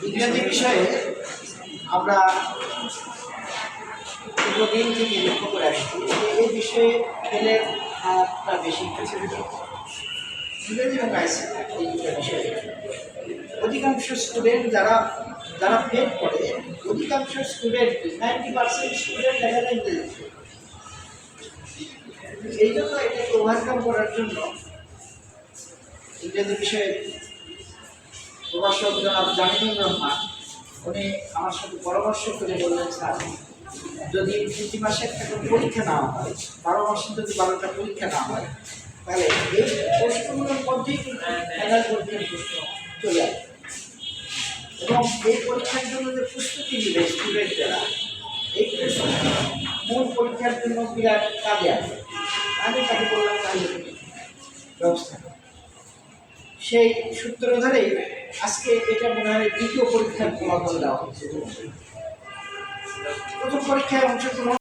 ইংরেজি বিষয়ে আমরা দীর্ঘদিন থেকে লক্ষ্য করে আসছি যে এই বিষয়ে ফেলের হারটা বেশি ইংরেজি এবং আইসিটি এই দুটো বিষয়ে অধিকাংশ স্টুডেন্ট যারা যারা ফেল করে অধিকাংশ স্টুডেন্ট 90% স্টুডেন্ট দেখা যায় ইংরেজি। এই জন্য এটাকে ওভারকাম করার জন্য ইংরেজি বিষয়ে প্রভাষক জনাব জামিনুর রহমান উনি আমার সাথে পরামর্শ করে বললেন, স্যার যদি প্রতি মাসে একটা পরীক্ষা নেওয়া হয়, 12 মাসে যদি 12টা পরীক্ষা নেওয়া হয়, তাহলে এই প্রশ্নগুলোর মধ্যেই কিন্তু ফাইনাল পরীক্ষার প্রশ্ন চলে আসে এবং এই পরীক্ষার জন্য যে প্রস্তুতি নেবে স্টুডেন্টরা এই মূল পরীক্ষার জন্য বিরাট কাজে আসে। আমি তাকে বললাম তাহলে ব্যবস্থা সেই সূত্র ধরেই আজকে এটা মনে হয় দ্বিতীয় পরীক্ষার ফলাফল দেওয়া হচ্ছে। প্রথম পরীক্ষায় অংশগ্রহণ